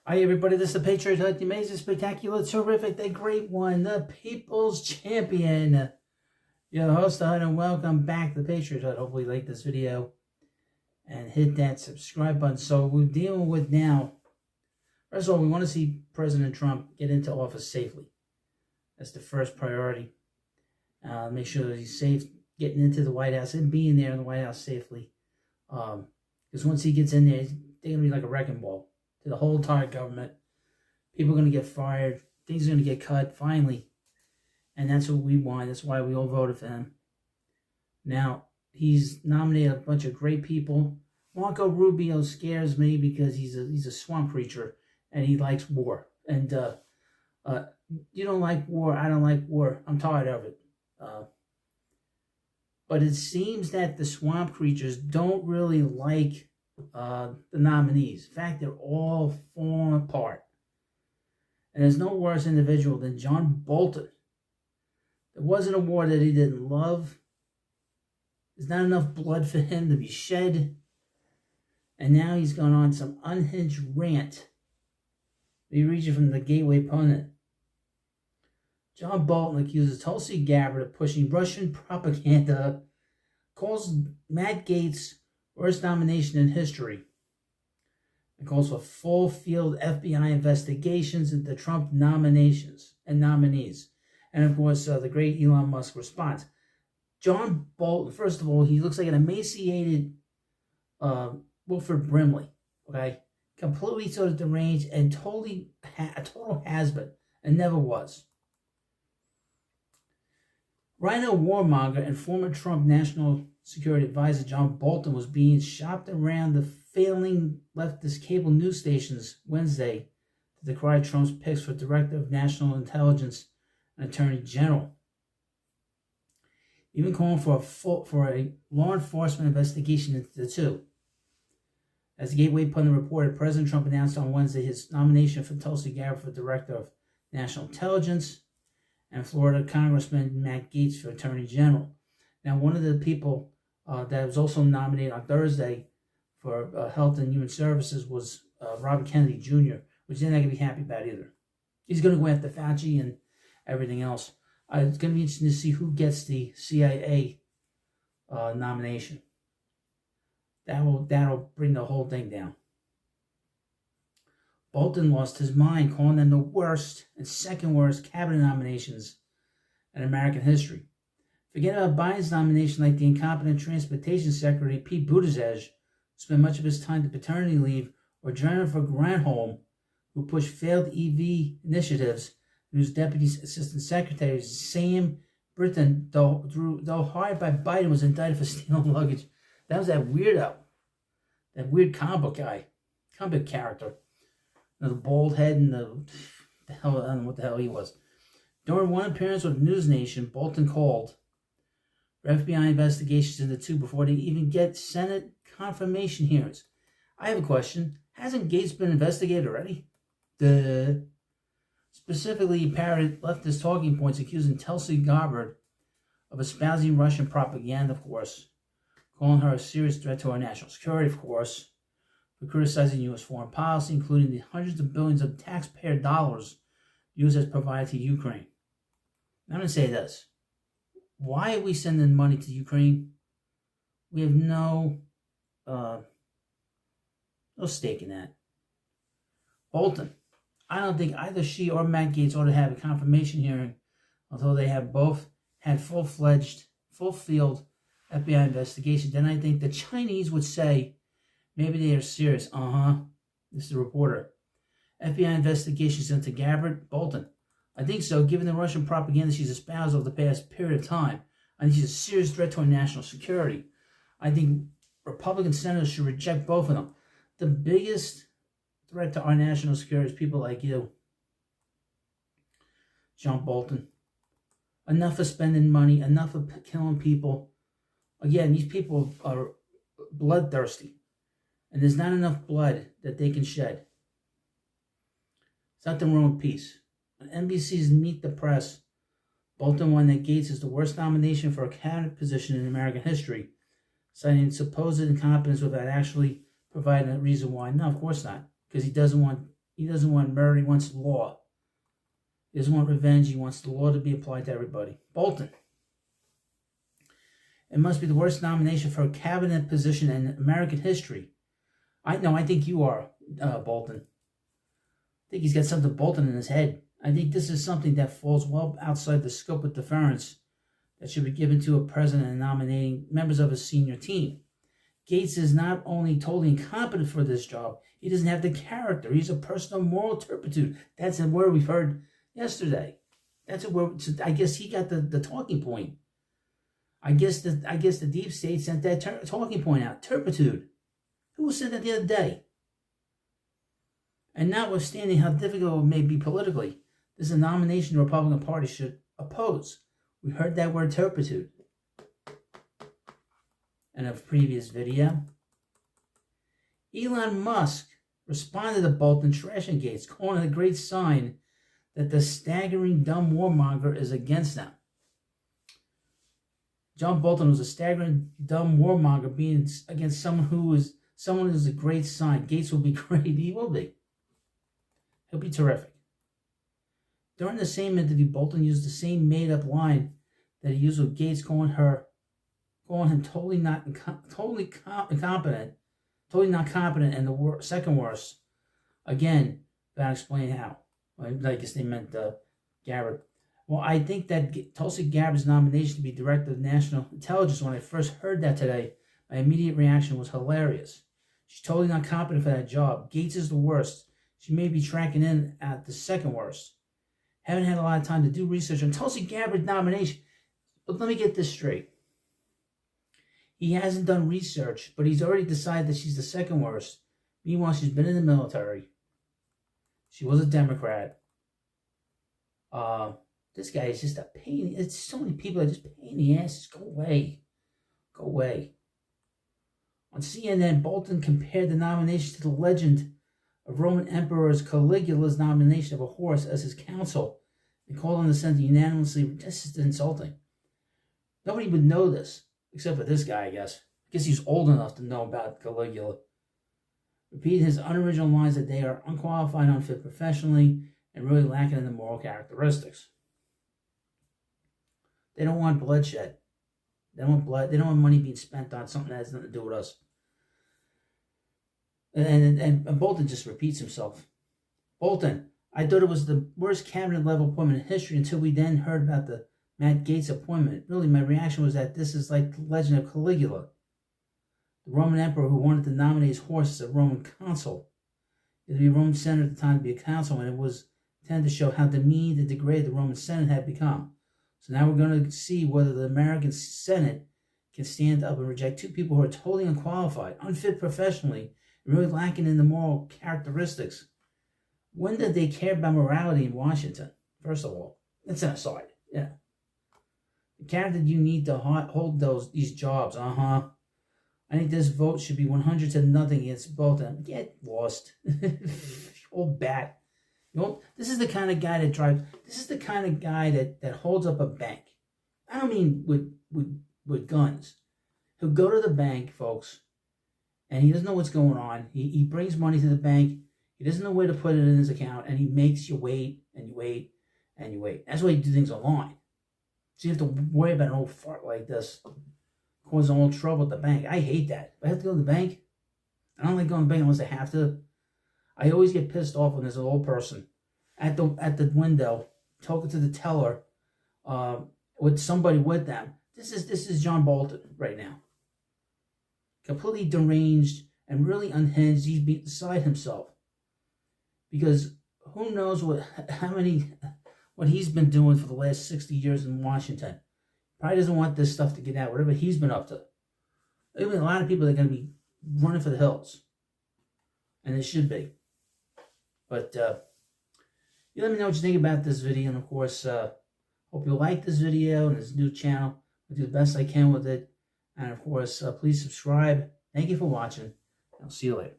Hi everybody, this is the Patriot Hut, the amazing, spectacular, terrific, the great one, the People's Champion. Your host, the Hut, and welcome back to the Patriot Hut. Hopefully you like this video and hit that subscribe button. So we're dealing with now, first of all, we want to see President Trump get into office safely. That's the first priority. Make sure that he's safe getting into the White House and being there in the White House safely. Because once he gets in there, they're going to be like a wrecking ball to the whole entire government. People are going to get fired. Things are going to get cut, finally. And that's what we want. That's why we all voted for him. Now, he's nominated a bunch of great people. Marco Rubio scares me because he's a swamp creature and he likes war. And you don't like war, I don't like war. I'm tired of it. But it seems that the swamp creatures don't really like the nominees. In fact, they're all falling apart. And there's no worse individual than John Bolton. There wasn't a war that he didn't love. There's not enough blood for him to be shed. And now he's gone on some unhinged rant. We read you from the Gateway Pundit. John Bolton accuses Tulsi Gabbard of pushing Russian propaganda, calls Matt Gaetz worst nomination in history, and calls for full field FBI investigations into Trump nominations and nominees. And of course, the great Elon Musk response. John Bolton, first of all, he looks like an emaciated Wilford Brimley, okay? Completely sort of deranged and totally a total has-been, and never was. Rhino warmonger and former Trump National Security Advisor John Bolton was being shopped around the failing leftist cable news stations Wednesday to decry Trump's picks for Director of National Intelligence and Attorney General, even calling for a law enforcement investigation into the two. As the Gateway Pundit reported, President Trump announced on Wednesday his nomination for Tulsi Gabbard for Director of National Intelligence and Florida Congressman Matt Gaetz for Attorney General. Now, one of the people that was also nominated on Thursday for Health and Human Services was Robert Kennedy Jr., which they're not going to be happy about either. He's going to go after Fauci and everything else. It's going to be interesting to see who gets the CIA nomination. That'll bring the whole thing down. Bolton lost his mind, calling them the worst and second worst cabinet nominations in American history. Forget about Biden's nomination like the incompetent Transportation Secretary Pete Buttigieg, who spent much of his time to paternity leave, or Jennifer Granholm, who pushed failed EV initiatives, and whose Deputy Assistant Secretary Sam Brinton, though hired by Biden, was indicted for stealing luggage. That was that weirdo, that weird comic character. The bald head and the hell, I don't know what the hell he was. During one appearance with News Nation, Bolton called for FBI investigations into two before they even get Senate confirmation hearings. I have a question. Hasn't Gaetz been investigated already? Specifically, he parroted leftist talking points accusing Tulsi Gabbard of espousing Russian propaganda, of course, calling her a serious threat to our national security, of course, for criticizing U.S. foreign policy, including the hundreds of billions of taxpayer dollars used as provided to Ukraine. I'm going to say this. Why are we sending money to Ukraine? We have no stake in that. Bolton, I don't think either she or Matt Gaetz ought to have a confirmation hearing until they have both had full-fledged, full-field FBI investigation. Then I think the Chinese would say, maybe they are serious. This is the reporter. FBI investigations into Gabbard, Bolton. I think so, given the Russian propaganda she's espoused over the past period of time. I think she's a serious threat to our national security. I think Republican senators should reject both of them. The biggest threat to our national security is people like you, John Bolton. Enough of spending money, enough of killing people. Again, these people are bloodthirsty. And there's not enough blood that they can shed. It's nothing wrong with peace. On NBC's Meet the Press, Bolton won that Gaetz is the worst nomination for a cabinet position in American history, citing supposed incompetence without actually providing a reason why. No, of course not. Because he doesn't want He doesn't want murder. He wants law. He doesn't want revenge. He wants the law to be applied to everybody. Bolton. It must be the worst nomination for a cabinet position in American history. I think you are, Bolton. I think he's got something Bolton in his head. I think this is something that falls well outside the scope of deference that should be given to a president in nominating members of his senior team. Gaetz is not only totally incompetent for this job, he doesn't have the character. He's a person of moral turpitude. That's a word we've heard yesterday. That's a word. So I guess he got the talking point. I guess the deep state sent that talking point out. Turpitude. Who said that the other day? And notwithstanding how difficult it may be politically, this is a nomination the Republican Party should oppose. We heard that word turpitude in a previous video. Elon Musk responded to Bolton trashing Gaetz, calling it a great sign that the staggering dumb warmonger is against them. John Bolton was a staggering dumb warmonger being against someone who is a great sign. Gaetz will be great. He will be. He'll be terrific. During the same interview, Bolton used the same made-up line that he used with Gaetz, calling him totally not competent, and the second worst. Again, without explaining how. I guess they meant Gabbard. Well, I think that Tulsi Gabbard's nomination to be Director of National Intelligence, when I first heard that today, my immediate reaction was hilarious. She's totally not competent for that job. Gaetz is the worst. She may be tracking in at the second worst. Haven't had a lot of time to do research on Tulsi Gabbard's nomination. But let me get this straight. He hasn't done research, but he's already decided that she's the second worst. Meanwhile, she's been in the military. She was a Democrat. This guy is just a pain. It's so many people that are just pain in the ass. Just go away. Go away. On CNN, Bolton compared the nomination to the legend of Roman Emperor Caligula's nomination of a horse as his counsel and called on the Senate unanimously. This is insulting. Nobody would know this, except for this guy, I guess. I guess he's old enough to know about Caligula. Repeated his unoriginal lines that they are unqualified, unfit professionally, and really lacking in the moral characteristics. They don't want bloodshed. They don't want blood. They don't want money being spent on something that has nothing to do with us. And Bolton just repeats himself. Bolton, I thought it was the worst cabinet level appointment in history until we then heard about the Matt Gaetz appointment. Really, my reaction was that this is like the legend of Caligula, the Roman emperor who wanted to nominate his horse as a Roman consul. It would be a Roman Senate at the time to be a consul, and it was intended to show how demeaned and degraded the Roman Senate had become. So now we're going to see whether the American Senate can stand up and reject two people who are totally unqualified, unfit professionally, and really lacking in the moral characteristics. When did they care about morality in Washington? First of all, that's an aside. Yeah. The character you need to hold these jobs. I think this vote should be 100-0 against Bolton. Get lost. Old bat. You know, this is the kind of guy this is the kind of guy that holds up a bank. I don't mean with guns. He'll go to the bank, folks, and he doesn't know what's going on. He brings money to the bank. He doesn't know where to put it in his account, and he makes you wait, and you wait, and you wait. That's why you do things online. So you have to worry about an old fart like this causing all trouble at the bank. I hate that. If I have to go to the bank, I don't like going to the bank unless I have to. I always get pissed off when there's an old person at the window talking to the teller with somebody with them. This is John Bolton right now. Completely deranged and really unhinged. He's beside himself. Because who knows what he's been doing for the last 60 years in Washington. Probably doesn't want this stuff to get out, whatever he's been up to. There'll be a lot of people that are going to be running for the hills. And it should be. But you let me know what you think about this video. And of course, hope you like this video and this new channel. I'll do the best I can with it. And of course, please subscribe. Thank you for watching. I'll see you later.